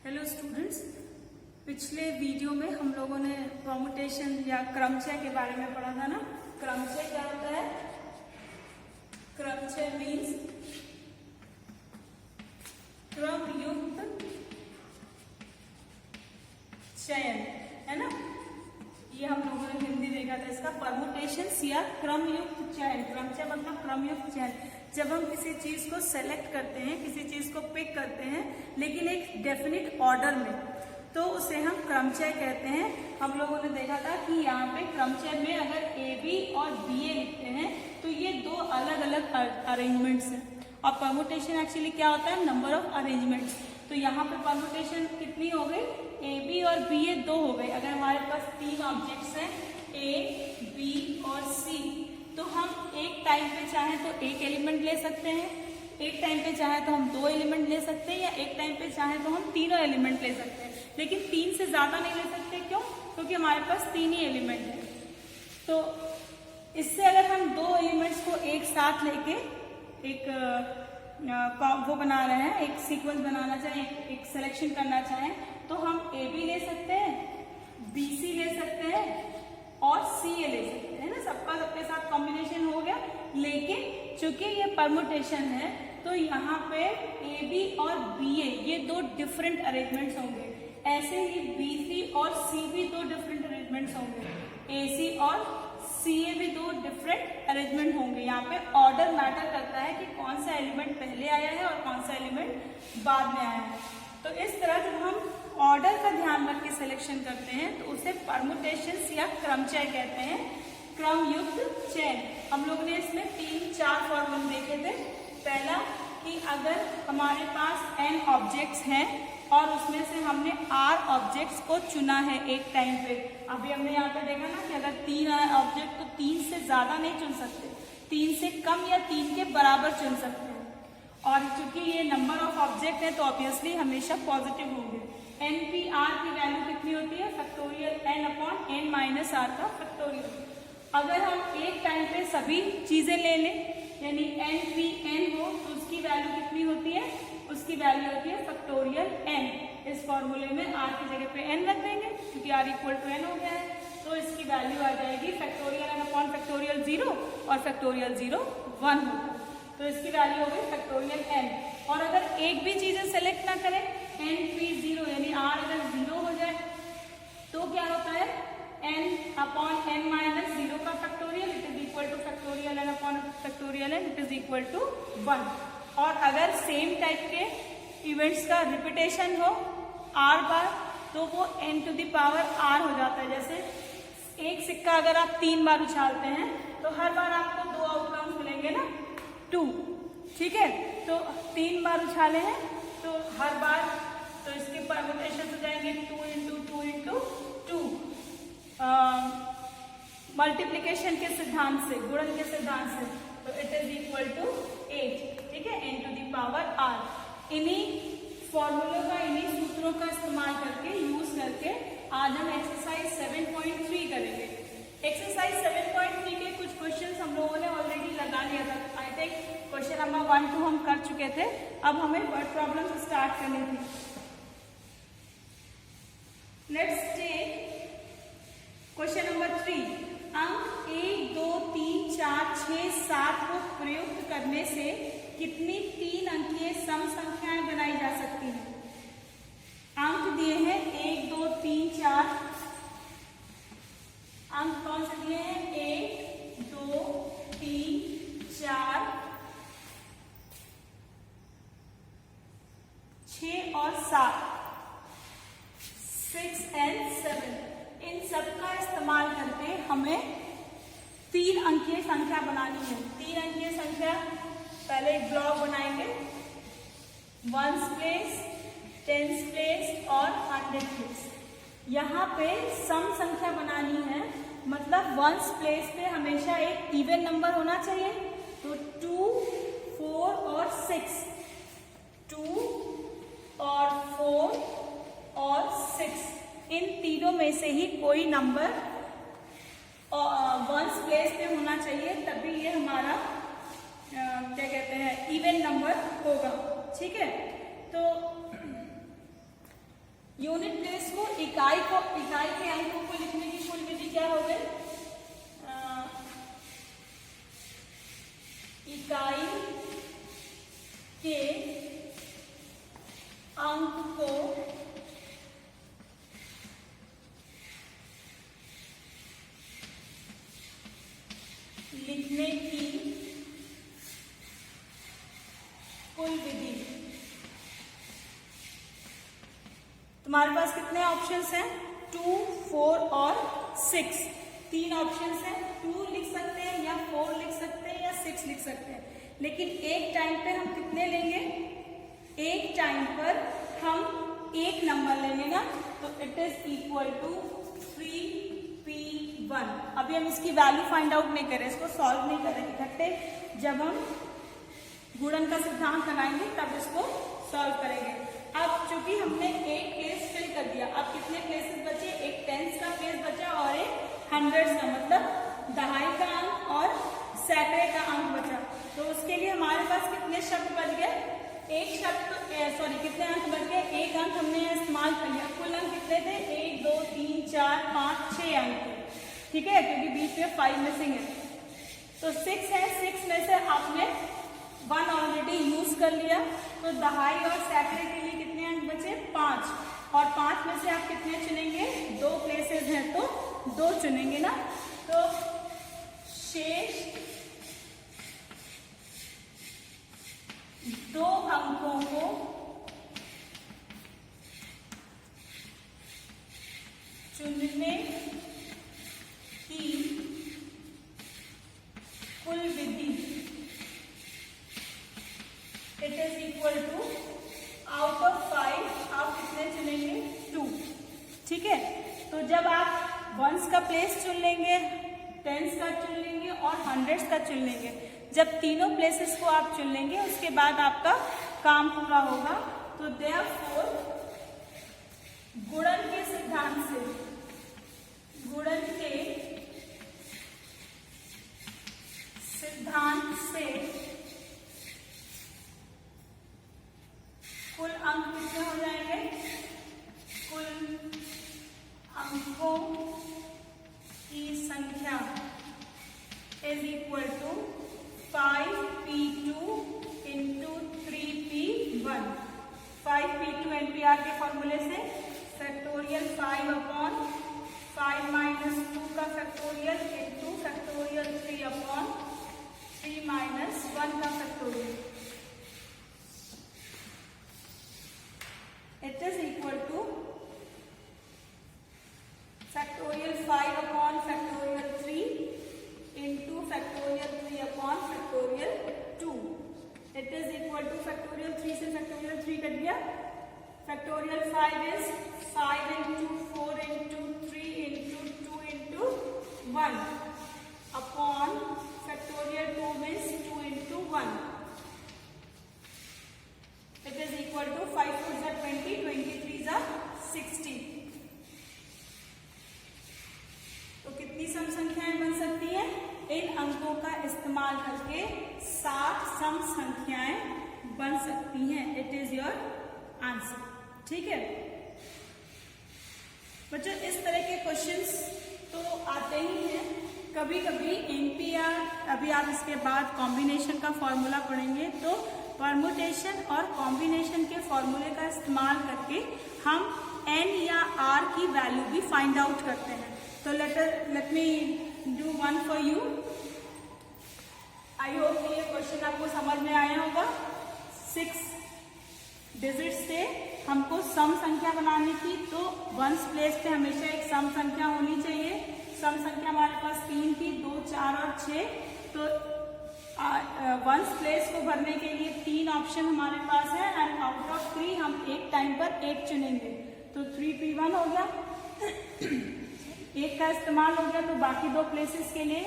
Hello students, पिछले video में हम लोगों ने परमुटेशन या क्रमचय के बारे में पढ़ा था ना। क्रमचय क्या होता है? क्रमचय मीन्स क्रमयुक्त चयन, है ना। ये हम लोगों ने हिंदी देखा था इसका, परमुटेशन या क्रमयुक्त चयन। क्रमचय मतलब क्रमयुक्त चयन। जब हम किसी चीज को सेलेक्ट करते हैं, किसी चीज को पिक करते हैं, लेकिन एक डेफिनिट ऑर्डर में, तो उसे हम क्रमचय कहते हैं। हम लोगों ने देखा था कि यहाँ पे क्रमचय में अगर ए बी और बी ए लिखते हैं तो ये दो अलग अलग अरेंजमेंट्स हैं, और परमुटेशन एक्चुअली क्या होता है? Number of arrangements. तो यहाँ पे परमुटेशन कितनी हो गई? ए बी और बी ए दो हो गए। अगर हमारे पास तीन ऑब्जेक्ट्स हैं ए, बी और सी, तो हम एक टाइम पे चाहें तो एक एलिमेंट ले सकते हैं, एक टाइम पे चाहें तो हम दो एलिमेंट ले सकते हैं, या एक टाइम पे चाहें तो हम तीनों एलिमेंट ले सकते हैं। लेकिन तीन से ज्यादा नहीं ले सकते। क्यों? क्योंकि हमारे पास तीन ही एलिमेंट है। तो इससे अगर हम दो एलिमेंट्स को एक साथ लेके एक वो बना रहे हैं, एक सीक्वेंस बनाना चाहें, एक सिलेक्शन करना चाहें, तो हम ए बी ले सकते हैं, बी सी ले सकते हैं और सी ए ले सकते हैं ना। सबका सबके साथ कॉम्बिनेशन हो गया। लेकिन चूंकि ये परमुटेशन है तो यहाँ पे ए बी और बी ए ये दो डिफरेंट अरेंजमेंट्स होंगे। ऐसे ही बी सी और सी भी दो डिफरेंट अरेंजमेंट्स होंगे। ए सी और सी ए भी दो डिफरेंट अरेंजमेंट होंगे। यहाँ पे ऑर्डर मैटर करता है कि कौन सा एलिमेंट पहले आया है और कौन सा एलिमेंट बाद में आया है। तो इस तरह जब हम ऑर्डर का ध्यान रख के सिलेक्शन करते हैं तो उसे परमुटेशन या क्रमचय कहते हैं, क्रमयुक्त चयन। हम लोग ने इसमें 3-4 फॉर्मूले देखे थे। पहला कि अगर हमारे पास n ऑब्जेक्ट्स हैं और उसमें से हमने r ऑब्जेक्ट्स को चुना है एक टाइम पे। अभी हमने यहाँ पे देखा ना कि अगर 3 ऑब्जेक्ट तो 3 से ज्यादा नहीं चुन सकते, 3 से कम या 3 के बराबर चुन सकते हैं। और चूंकि ये नंबर ऑफ ऑब्जेक्ट है तो ऑब्वियसली हमेशा पॉजिटिव होंगे। एन पी आर की वैल्यू कितनी होती है? Factorial n upon n minus R का फैक्टोरियल। अगर हम एक टाइम पे सभी चीजें ले लें, यानी एन पी एन हो, तो उसकी वैल्यू कितनी होती है? उसकी वैल्यू होती है फैक्टोरियल n। इस फॉर्मूले में r की जगह पे n रख देंगे क्योंकि r इक्वल टू n हो गया है। तो इसकी वैल्यू आ जाएगी फैक्टोरियल n अपॉन फैक्टोरियल 0, और फैक्टोरियल 0 1 होगा। तो इसकी वैल्यू हो गई फैक्टोरियल n। और अगर एक भी चीजें सेलेक्ट ना करें, n p 0 यानी r अगर 0 हो जाए तो क्या होता है? n अपॉन n माइनस 0 का factorial, it is equal to factorial n upon factorial n, it is equal to 1। और अगर सेम टाइप के इवेंट्स का रिपीटेशन हो r बार, तो वो n to the power r हो जाता है। जैसे एक सिक्का अगर आप 3 बार उछालते हैं तो हर बार आपको 2 आउटकम्स मिलेंगे ना, 2। ठीक है, तो 3 बार उछाले हैं तो हर बार, तो इसके परमुटेशन हो जाएंगे 2 इंटू 2 इंटू 2, मल्टीप्लीकेशन के सिद्धांत से, गुणन के सिद्धांत से, तो इट इज इक्वल टू 8। ठीक है, n to the power r। इन्हीं फॉर्मूलों का, इन्हीं सूत्रों का इस्तेमाल करके, यूज करके आज हम एक्सरसाइज 7.3 करेंगे। एक्सरसाइज 7.3 के कुछ क्वेश्चंस हम लोगों ने ऑलरेडी लगा लिया था। आई थिंक क्वेश्चन नंबर 1, 2 हम कर चुके थे। अब हमें वर्ड प्रॉब्लम स्टार्ट करनी थी। Let's take question number 3। अंक 1, 2, 3, 4, 6, 7 को प्रयुक्त करने से कितनी 3 अंकीय सम संख्याएं बनाई जा सकती हैं? अंक दिए हैं 1, 2, 3, 4। अंक कौन से दिए हैं? 1, 2, 3, 4, 6 और 7, 6 and 7। इन सब का इस्तेमाल करके हमें 3 अंकीय संख्या बनानी है। 3 अंकीय संख्या, पहले एक ब्लॉक बनाएंगे, 1s प्लेस, 10s प्लेस और 100 प्लेस। यहाँ पे सम संख्या बनानी है, मतलब 1s प्लेस पे हमेशा एक इवन नंबर होना चाहिए। तो 2, 4 और 6, 2 और 4 और 6, इन तीनों में से ही कोई नंबर 1s प्लेस पे होना चाहिए, तभी ये हमारा क्या कहते हैं, इवन नंबर होगा। ठीक है, तो यूनिट प्लेस को इकाई के अंकों को लिखने की कुल विधि क्या हो गई? इकाई के अंक को लिखने की कुल विधि। तुम्हारे पास कितने ऑप्शंस हैं? 2, 4 और 6। 3 ऑप्शंस हैं। 2 लिख सकते हैं या 4 लिख सकते हैं या 6 लिख सकते हैं, लेकिन एक टाइम पे हम कितने लेंगे? एक टाइम पर हम एक नंबर लेंगे ना, तो it is equal to 3p1। अभी हम इसकी वैल्यू फाइंड आउट नहीं करें, इसको सॉल्व नहीं करें इकट्ठे, जब हम गुणन का सिद्धांत लगाएंगे तब इसको सॉल्व करेंगे। अब चूंकि हमने एक प्लेस फिल कर दिया, अब कितने प्लेसेस बचे? एक टेंस का प्लेस बचा और एक हंड्रेड्स का, मतलब दहाई का अंक और सैकड़े का अंक बचा। तो उसके लिए हमारे पास कितने शब्द बच गए? एक शब्द, कितने अंक बच गए? एक अंक हमने इस्तेमाल कर लिया। कुल अंक कितने थे? 1, 2, 3, 4, 5, 6 अंक थे, ठीक है, क्योंकि बीच में 5 मिसिंग है। तो 6 है, 6 में से आपने 1 ऑलरेडी यूज कर लिया, तो दहाई और सैकड़े के लिए कितने अंक बचे? 5। और 5 में से आप कितने चुनेंगे? 2 प्लेसेस हैं तो 2 चुनेंगे ना, तो शेष 2 अंकों को चुनने की कुल विधि it is equal to out of 5 आप कितने चुनेंगे? 2, ठीक है। तो जब आप वंस का प्लेस चुन लेंगे, टेंस का चुन लेंगे और हंड्रेड्स का चुन लेंगे, जब तीनों प्लेसेस को आप चुन लेंगे उसके बाद आपका काम पूरा होगा। तो देयरफॉर गुणन के सिद्धांत से, गुणन के सिद्धांत से कुल अंक कितने हो जाएंगे? कुल अंकों की संख्या is equal to 5p2 into 3p1। 5p2 NPR के फॉर्मूले से फैक्टोरियल 5 अपॉन 5 माइनस 2 का factorial into factorial 3 upon 3 minus 1 का factorial, it is equal to factorial 5 upon factorial 3 into factorial 3 upon factorial 2। It is equal to factorial 3 से factorial 3 cut गया। Factorial 5 is 5 into 4 into 3 into 2 into 1 upon factorial 2 means 2 into 1। It is equal to 5 4 जा 20, 23 जा 60। तो कितनी सम संख्याएं बन सकती हैं? इन अंकों का इस्तेमाल करके 7 सम संख्याएं बन सकती हैं। इट इज योर आंसर, ठीक है बच्चों। इस तरह के क्वेश्चंस तो आते ही हैं, कभी कभी NPR, अभी आप इसके बाद कॉम्बिनेशन का फॉर्मूला पढ़ेंगे, तो परमुटेशन और कॉम्बिनेशन के फॉर्मूले का इस्तेमाल करके हम N या R की वैल्यू भी फाइंड आउट करते हैं। तो let me do one for you. I hope कि ये क्वेश्चन आपको समझ में आया होगा। 6 डिजिट से हमको सम संख्या बनानी थी, तो वंस प्लेस पे हमेशा एक सम संख्या होनी चाहिए। सम संख्या हमारे पास 3 थी, 2, 4 और 6। तो वंस प्लेस को भरने के लिए 3 ऑप्शन हमारे पास है एंड आउट ऑफ 3 हम एक टाइम पर एक चुनेंगे। तो 3p1 हो गया, एक का इस्तेमाल हो गया, तो बाकी 2 प्लेसेस के लिए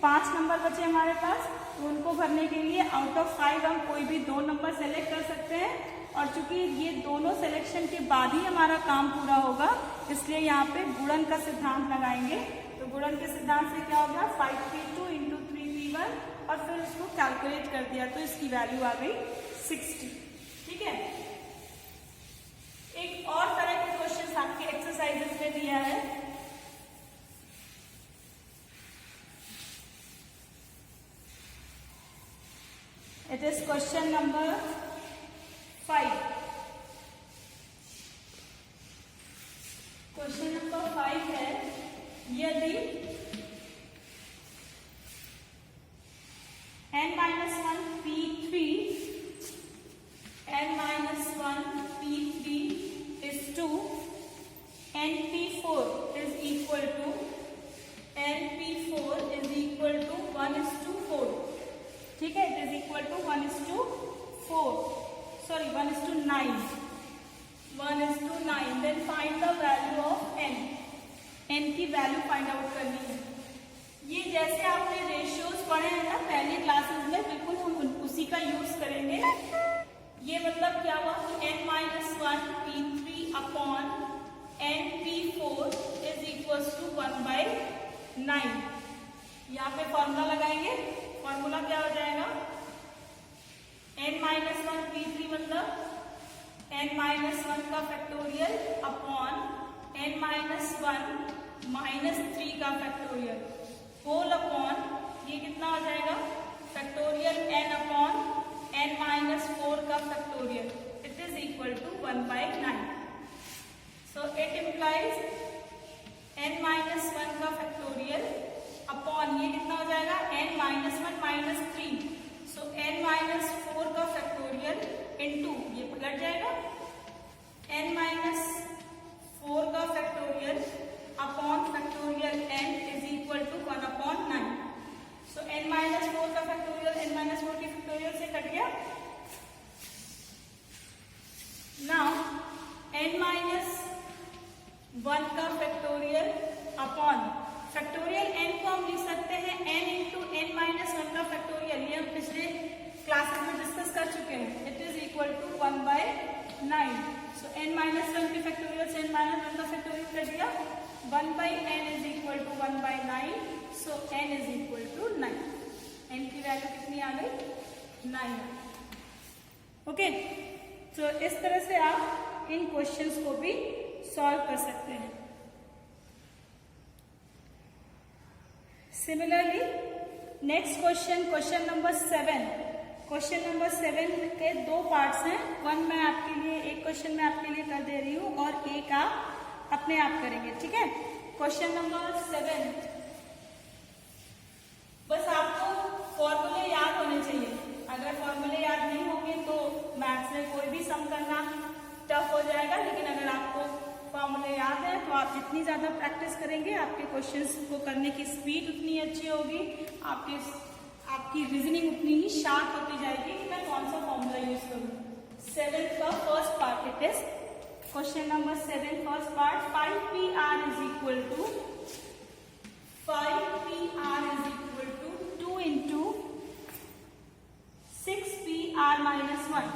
5 नंबर बचे हमारे पास। तो उनको भरने के लिए आउट ऑफ 5 हम कोई भी 2 नंबर सेलेक्ट कर सकते हैं, और चूंकि ये दोनों सिलेक्शन के बाद ही हमारा काम पूरा होगा, इसलिए यहाँ पे गुणन का सिद्धांत लगाएंगे। तो गुणन के सिद्धांत से क्या होगा? 5p2 इंटू 3p1, और फिर इसको कैलकुलेट कर दिया तो इसकी वैल्यू आ गई 60, ठीक है। एक और तरह के question it is question number 5। Question number 5 है, यदि n-1 P3 is to np4 is equal to 1:4, ठीक है, it is equal to 1:4, sorry 1:9, then find the value of n की वैल्यू फाइंड आउट करनी है। ये जैसे आपने रेशियोज पढ़े हैं ना पहले क्लासेस में, बिल्कुल हम उसी का यूज करेंगे। ये मतलब क्या हुआ कि n-1 P3 upon np4 is equal to 1/9। यहाँ पे फॉर्मूला लगाएंगे, फॉर्मूला क्या हो जाएगा, n-1 P3 मतलब n-1 का फैक्टोरियल अपॉन n-1 -3 का फैक्टोरियल होल अपॉन ये कितना हो जाएगा, फैक्टोरियल n अपॉन n-4 का factorial, it is equal to 1/9। So it implies n-1 का फैक्टोरियल अपॉन ये कितना हो जाएगा, n-1 -3, सो n-4 का फैक्टोरियल इनटू ये पलट जाएगा n-4 का factorial upon factorial n is equal to 1/9। So n-4 का फैक्टोरियल n-4 की फैक्टोरियल से कट गया। नाउ n-1 का फैक्टोरियल अपॉन फैक्टोरियल n को हम लिख सकते हैं n इंटू n-1 का फैक्टोरियल, ये हम पिछले क्लासेस में डिस्कस कर चुके हैं, it is equal to 1/9। So n-1 के फैक्टोरियल से n-1 का फैक्टोरियल कर दिया, 1/n is equal to 1/9, so n is equal to 9। n की वैल्यू कितनी आ गई, 9। ओके, तो इस तरह से आप इन क्वेश्चंस को भी सॉल्व कर सकते हैं। Similarly next question, question number 7। Question number 7 के दो पार्ट्स हैं, वन मैं आपके लिए, एक क्वेश्चन मैं आपके लिए कर दे रही हूँ और एक आप अपने आप करेंगे, ठीक है। क्वेश्चन नंबर 7, बस आपको फॉर्मूले याद होने चाहिए, अगर फॉर्मूले याद नहीं होंगे तो मैथ्स में कोई भी सम करना टफ हो जाएगा, लेकिन अगर आपको फॉर्मूले याद है तो आप जितनी ज्यादा प्रैक्टिस करेंगे आपके क्वेश्चंस को करने की स्पीड उतनी अच्छी होगी, आपकी रीजनिंग उतनी ही शार्प होती जाएगी कि मैं कौन सा फॉर्मूला यूज करूँ। 7 का first part, it is question number 7 first part, 5PR is equal to 2 into 6PR minus 1,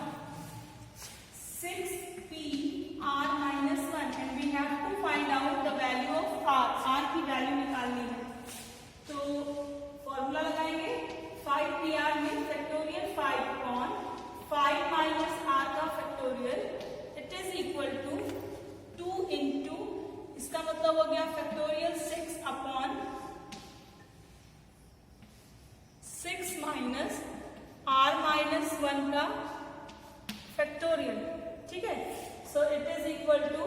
6PR minus 1, and we have to find out the value of R की वैल्यू निकालनी है। तो फॉर्मूला लगाएंगे, 5PR में factorial 5 upon 5 minus R का factorial, it is equal to 2 into, इसका मतलब हो गया factorial 6 upon 6 minus R minus 1 का फैक्टोरियल, ठीक है। So it is equal to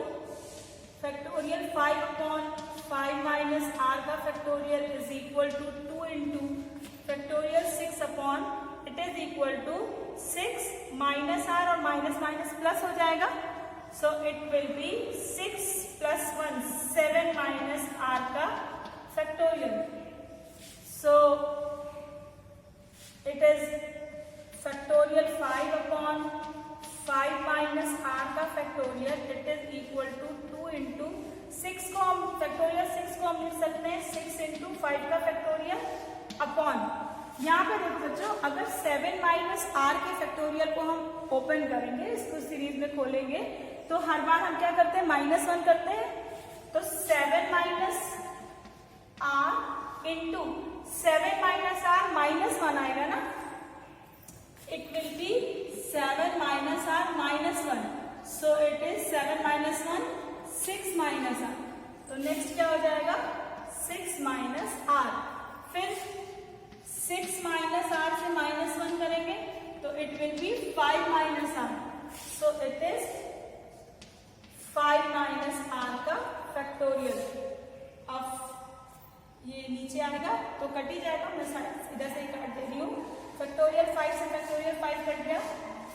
factorial 5 upon 5 minus R का factorial is equal to 2 into factorial 6 upon, it is equal to 6 minus R और minus minus plus हो जाएगा, so it will be 6 + 1 7 minus R का factorial. So it is factorial 5 upon 5 minus R का factorial, it is equal to 2 into 6 को हम factorial 6 को हम लिख सकते हैं 6 इंटू 5 का फैक्टोरियल अपॉन, यहाँ पे देखो बच्चों, अगर 7 माइनस R के फैक्टोरियल को हम ओपन करेंगे, इसको सीरीज में खोलेंगे, तो हर बार हम क्या करते हैं, -1 करते हैं, तो 7 minus R into 7 minus R -1 आएगा ना, it will B 7 minus R -1, so it is 7 minus 1 6 minus R, तो नेक्स्ट क्या हो जाएगा 6 माइनस R, फिर 6 माइनस R से -1 करेंगे तो it will be 5 minus R, so it is 5 minus R का फैक्टोरियल। अब ये नीचे आएगा तो कट ही जाएगा, मैं इधर से ही काट दे रही हूँ। फैक्टोरियल 5 से फैक्टोरियल 5 कट गया,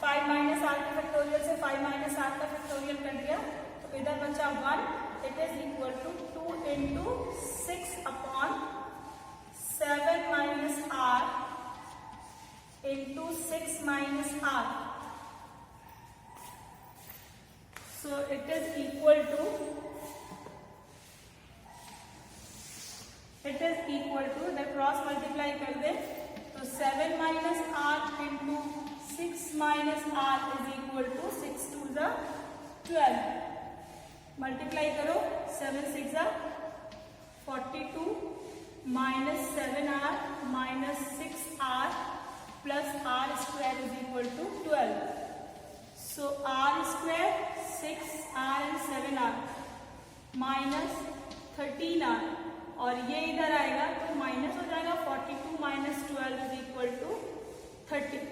5 माइनस आर के फैक्टोरियल से 5 माइनस आर का फैक्टोरियल कट गया, तो इधर बचा 1। It is equal to 2 into 6 upon 7 minus R into 6 minus R, so it is equal to cross multiply कर दे तो 7 minus R into 6 minus R is equal to 6 2 ज़ा 12, मल्टीप्लाई करो 7 6 ज़ा 42 minus 7 R minus 6 R plus R square is equal to 12, so R square 6 R and 7 R minus 13 R, और ये इधर आएगा तो माइनस हो जाएगा, 42 minus 12 is equal to 30,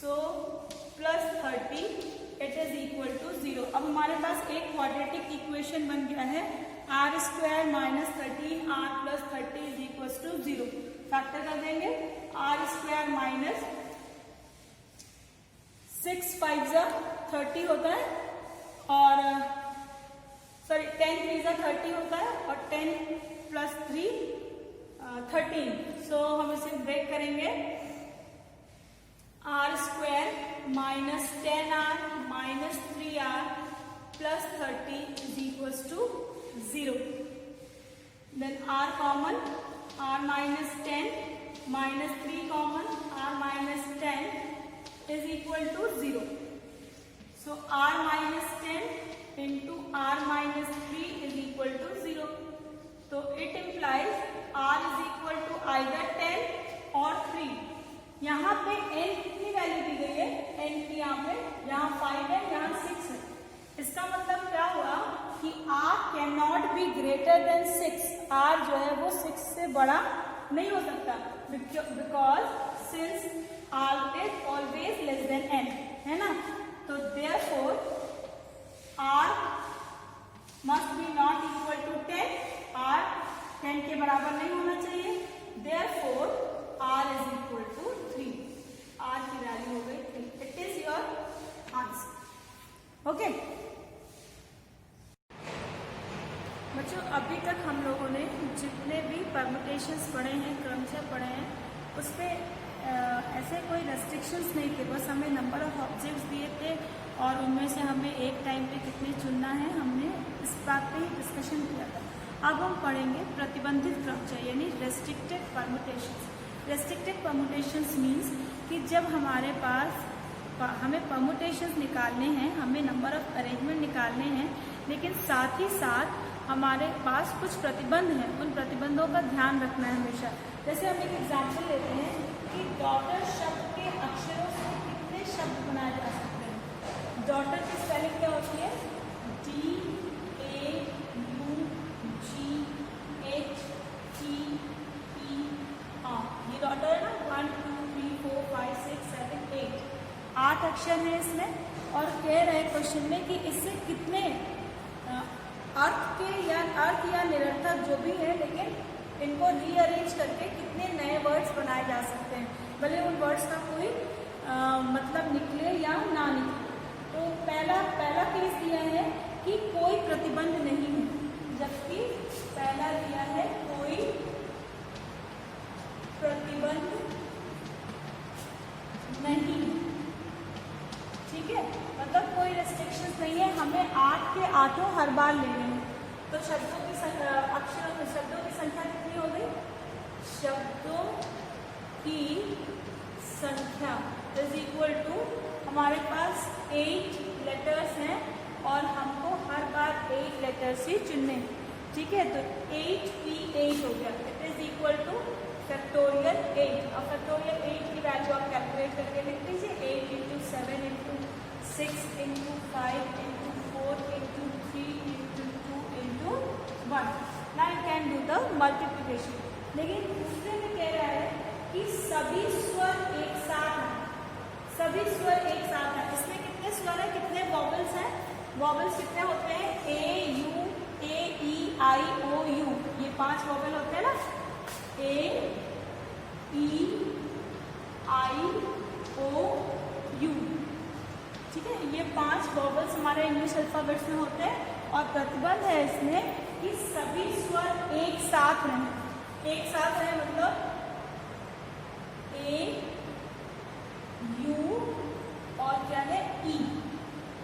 so plus 30 it is equal to 0। अब हमारे पास एक क्वाड्रेटिक इक्वेशन बन गया है, R square minus 13 R plus 30 is equal to 0। Factor कर देंगे, आर स्क्वायर माइनस 6 5 ज़ा 30 होता है, और सॉरी 10 3 ज़ा 30 होता है, और 10 प्लस 3 13, सो हम इसे ब्रेक करेंगे, R square minus 10 R minus 3 R plus 30 is equal to 0। Then R common, R minus 10 minus 3 common, R minus 10 is equal to 0, so R minus 10 into R minus 3 is equal to 0, तो it implies R is equal to either 10 और 3। यहाँ पे n कितनी value दी गई है, n की यहाँ 5 है, यहाँ 6 है, इसका मतलब क्या हुआ कि r can not be greater than 6, r जो है वो 6 से बड़ा नहीं हो सकता, because since r is always less than n, है ना, तो therefore r must be not equal to 10, r 10 के बराबर नहीं होना चाहिए, therefore r is equal to 3, r की वैल्यू हो गई 3। It is your answer. Okay बच्चों, अभी तक हम लोगों ने जितने भी परम्यूटेशंस पढ़े हैं, क्रमशः पढ़े हैं, उस पर ऐसे कोई रेस्ट्रिक्शंस नहीं थे, बस हमें नंबर ऑफ ऑब्जेक्ट्स दिए थे और उनमें से हमें एक टाइम पे कितने चुनना है, हमने इस बात पे ही डिस्कशन किया था। अब हम पढ़ेंगे प्रतिबंधित क्रमशः यानी restricted permutations. Restricted permutations means कि जब हमारे पास हमें परम्यूटेशंस निकालने हैं, हमें नंबर ऑफ अरेंजमेंट निकालने हैं, लेकिन साथ ही साथ हमारे पास कुछ प्रतिबंध हैं, उन प्रतिबंधों का ध्यान रखना है हमेशा। जैसे हम एक एग्जाम्पल लेते हैं कि डॉटर शब्द के अक्षरों से कितने शब्द बनाए जा सकते हैं। डॉटर की स्पेलिंग क्या होती है, DAUGHTER, ये डॉटर है ना, 1 2 3 4 5 6 7 8 8 अक्षर है इसमें, और कह रहे क्वेश्चन में कि इससे कितने अर्थ या निरर्थक जो भी है, लेकिन इनको रीअरेंज करके कितने नए वर्ड्स बनाए जा सकते हैं, भले उन वर्ड्स का कोई मतलब निकले या ना निकले। तो पहला केस दिया है कि कोई प्रतिबंध नहीं है, जबकि पहला दिया है कोई प्रतिबंध नहीं, ठीक है, मतलब कोई रेस्ट्रिक्शंस नहीं है, हमें 8 के 8 हर बार लेने हैं। तो शब्दों की संख्या कितनी हो गई, शब्दों की संख्या इज इक्वल टू, हमारे पास 8 लेटर्स हैं और हमको हर बार 8 लेटर्स ही चुनने हैं, ठीक है, तो 8 की 8 हो गया, it is equal to factorial 8। अब फैक्टोरियल 8 की वैल्यू आप कैलकुलेट करके लिख लीजिए, 8 into 7 into 6 into 5 into 4 into 3 into 2 into 1। Now you can do the multiplication. लेकिन दूसरे में कह रहा है कि सभी स्वर एक साथ हैं, सभी स्वर एक साथ हैं। इसमें कितने स्वर हैं, कितने वॉवल्स हैं? वॉवल्स कितने होते हैं? ए you, A E I O you, ये 5 वॉवल होते हैं ना, ए ई आई ओ यू, ठीक है। ये 5 वॉवल्स हमारे इंग्लिश अल्फाबेट्स में होते हैं और प्रतिबंध है इसमें कि सभी स्वर एक साथ रहें। एक साथ रहें मतलब ए यू और क्या है ई,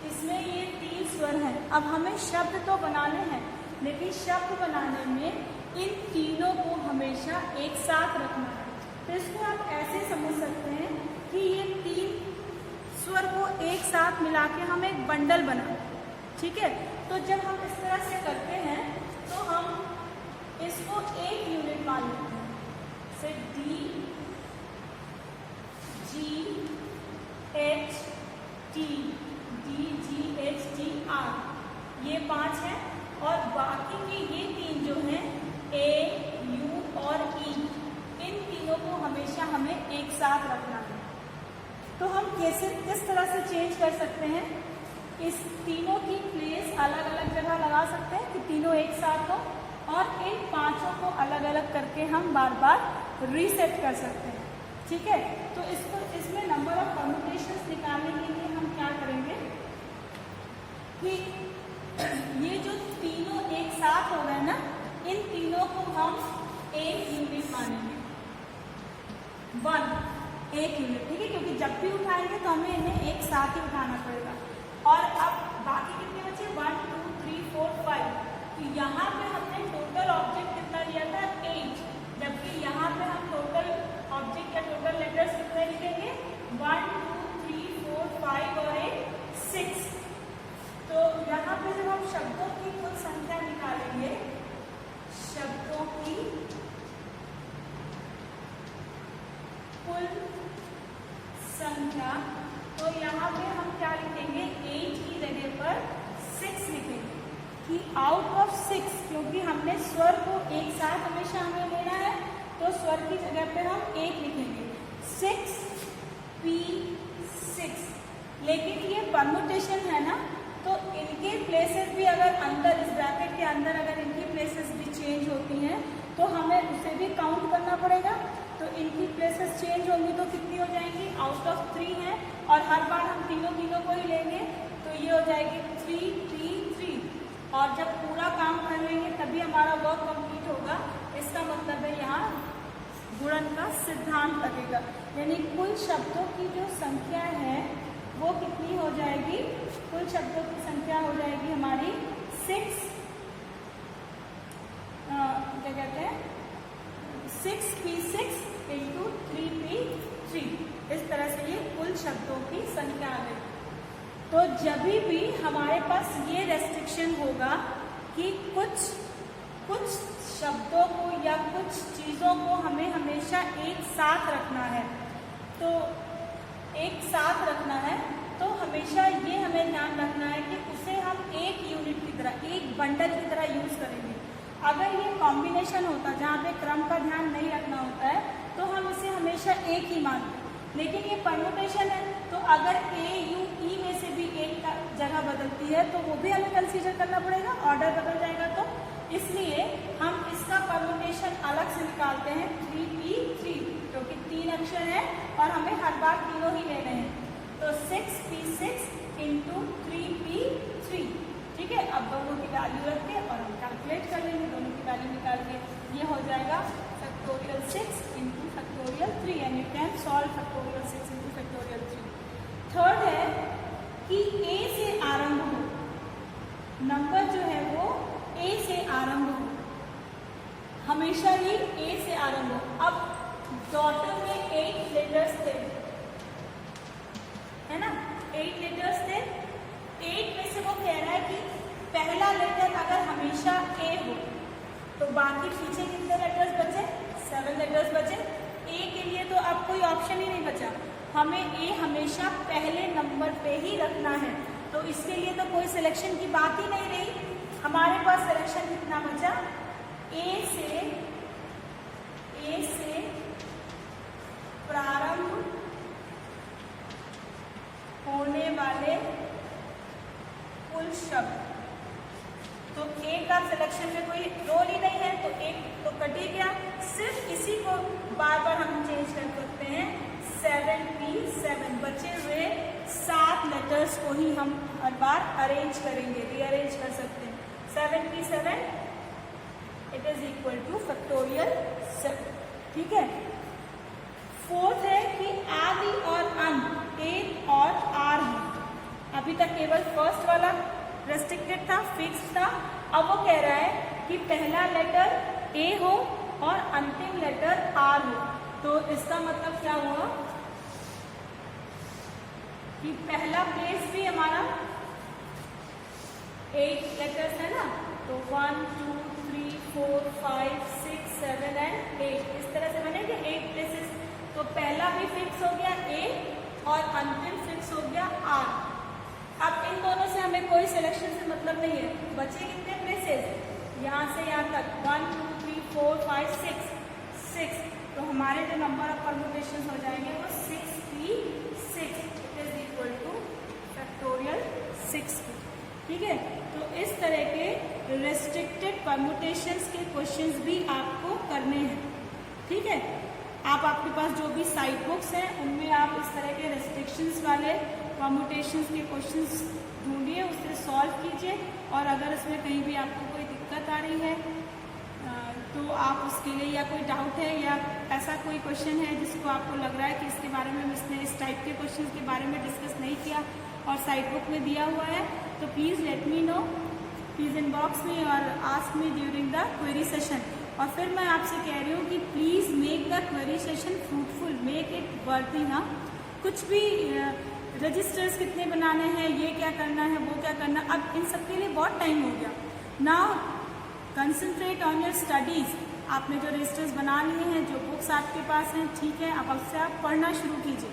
इसमें ये 3 स्वर हैं। अब हमें शब्द तो बनाने हैं, लेकिन शब्द बनाने में इन तीनों को हमेशा एक साथ रखना है। तो इसको आप ऐसे समझ सकते हैं कि ये 3 स्वर को एक साथ मिला के हम एक बंडल बनाएं, ठीक है। तो जब हम इस तरह से करते हैं तो हम इसको एक यूनिट मान लेते हैं, से D G H T, D G H T R, ये 5 हैं और बाकी के ये 3 जो हैं ए यू और ई, इन तीनों को हमेशा हमें एक साथ रखना है। तो हम कैसे किस तरह से चेंज कर सकते हैं? इस तीनों की प्लेस अलग अलग जगह लगा सकते हैं कि तीनों एक साथ हो, और इन 5 को अलग अलग करके हम बार बार रीसेट कर सकते हैं, ठीक है। तो इसमें नंबर ऑफ परम्यूटेशंस निकालने के लिए हम क्या करेंगे कि ये जो तीनों एक साथ हो गए ना, इन तीनों को हम एक यूनिट मानेंगे, 1 एक यूनिट, ठीक है, क्योंकि जब भी उठाएंगे तो हमें इन्हें एक साथ ही उठाना पड़ेगा। और अब बाकी कितने बचे? 1 2 3 4 5। तो यहाँ पे हमने टोटल ऑब्जेक्ट कितना लिया था? 8, जबकि यहाँ पे हम टोटल ऑब्जेक्ट या टोटल लेटर्स कितने लिखेंगे? 1 2 3 4 5 और 8 6। तो यहाँ पे जब हम शब्दों की कुल संख्या निकालेंगे, शब्दों की कुल संख्या, तो यहाँ पे हम क्या लिखेंगे? 8 की जगह पर 6 लिखेंगे कि आउट ऑफ 6, क्योंकि हमने स्वर को एक साथ हमेशा हमें लेना है, तो स्वर की जगह पे हम 1 लिखेंगे, 6 P 6। लेकिन ये परम्यूटेशन है ना, तो इनके प्लेसेस भी अगर अंदर इस ब्रैकेट के अंदर अगर इनकी प्लेसेस भी चेंज होती हैं तो हमें उसे भी काउंट करना पड़ेगा। तो इनकी प्लेसेस चेंज होंगी तो कितनी हो जाएंगी? आउट ऑफ 3 है, और हर बार हम तीनों को ही लेंगे, तो ये हो जाएगी 3 P 3। और जब पूरा काम कर लेंगे तभी हमारा वर्क कंप्लीट होगा। इसका मतलब है यहाँ गुणन का सिद्धांत लगेगा, यानी कुल शब्दों की जो संख्या है वो कितनी हो जाएगी? कुल शब्दों की संख्या हो जाएगी हमारी 6, क्या कहते हैं, 6 P 6 इंटू 3 P 3। इस तरह से ये कुल शब्दों की संख्या आ गई। तो जब भी हमारे पास ये रेस्ट्रिक्शन होगा कि कुछ शब्दों को या कुछ चीज़ों को हमें हमेशा एक साथ रखना है, तो एक साथ रखना है, तो हमेशा ये हमें ध्यान रखना है कि उसे हम एक यूनिट की तरह, एक बंडल की तरह यूज़ करेंगे। अगर ये कॉम्बिनेशन होता जहाँ पे क्रम का ध्यान नहीं रखना होता है तो हम इसे हमेशा एक ही मानते हैं, लेकिन ये परम्यूटेशन है, तो अगर ए यू ई में से भी एक का जगह बदलती है तो वो भी हमें कंसीडर करना पड़ेगा, ऑर्डर बदल जाएगा। तो इसलिए हम इसका परम्यूटेशन अलग से निकालते हैं 3P3, क्योंकि 3 अक्षर है और हमें हर बार तीनों ही लेने हैं। तो 6P6 इंटू 3P3, ठीक है। अब दोनों की वैल्यू रख के और हम कैलकुलेट कर लेंगे, दोनों की वैल्यू निकाल के ये हो जाएगा factorial 6 into factorial 3, and you can solve factorial 6 into factorial 3। Third है कि ए से आरंभ हो, नंबर जो है वो ए से आरंभ हो, हमेशा ही ए से आरंभ हो। अब डॉटर में 8 लेटर्स थे, है ना, 8 लेटर्स थे। 8 में से वो कह रहा है कि पहला लेटर अगर हमेशा ए हो तो बाकी पीछे कितने लेटर्स बचे? 7 लेटर्स बचे। ए के लिए तो अब कोई ऑप्शन ही नहीं बचा, हमें ए हमेशा पहले नंबर पे ही रखना है, तो इसके लिए तो कोई सिलेक्शन की बात ही नहीं रही। हमारे पास सिलेक्शन कितना बचा? ए से प्रारंभ होने वाले कुल शब्द। तो एक का सिलेक्शन में कोई रोल ही नहीं है, तो एक तो कट ही गया। सिर्फ इसी को बार बार हम चेंज कर सकते हैं। 77 बचे हुए 7 लेटर्स को ही हम हर बार अरेंज करेंगे, रीअरेंज कर सकते हैं। 77 it is equal to factorial 7। ठीक है। फोर्थ है कि आदि और अंत एक और आर है। अभी तक केवल फर्स्ट वाला रेस्ट्रिक्टेड था, फिक्स्ड था। अब वो कह रहा है कि पहला लेटर ए हो और अंतिम लेटर आर हो। तो इसका मतलब क्या हुआ कि पहला प्लेस भी हमारा 8 लेटर्स है ना, तो 1 2 3 4 5 6 7 एंड 8 इस तरह से बनेंगे 8 प्लेसेस। तो पहला भी फिक्स हो गया ए और अंतिम फिक्स हो गया आर। अब इन दोनों से हमें कोई सिलेक्शन से मतलब नहीं है। बचे कितने प्लेसेस, यहाँ से यहाँ तक 1 2 3 4 5 6। तो हमारे जो नंबर ऑफ परम्यूटेशन हो जाएंगे वो 66 it is equal to factorial 60। ठीक है। तो इस तरह के रेस्ट्रिक्टेड परम्यूटेशंस के क्वेश्चंस भी आपको करने हैं। ठीक है। आपके पास जो भी साइड बुक्स हैं उनमें आप इस तरह के रेस्ट्रिक्शंस वाले परम्यूटेशंस के क्वेश्चंस ढूंढिए, उससे सॉल्व कीजिए। और अगर इसमें कहीं भी आपको कोई दिक्कत आ रही है तो आप उसके लिए, या कोई डाउट है या ऐसा कोई क्वेश्चन है जिसको आपको लग रहा है कि इसके बारे में इसने इस टाइप के क्वेश्चंस के बारे में डिस्कस नहीं किया और साइड बुक में दिया हुआ है, तो please let me know, please inbox में और ask me during the query session. और फिर मैं आपसे कह रही हूँ कि please make the query session fruitful, make it वर्दी। हाँ, कुछ भी रजिस्टर्स कितने बनाने हैं, ये क्या करना है, वो क्या करना, अब इन सब के लिए बहुत टाइम हो गया। Now concentrate on your studies. आपने जो रजिस्टर्स बना लिए हैं, जो बुक्स आपके पास हैं, ठीक है, अब से आप पढ़ना शुरू कीजिए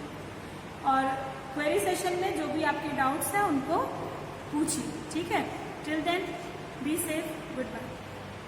और क्वेरी सेशन में जो भी आपके डाउट्स हैं उनको पूछिए। ठीक है। Till then be safe, good bye.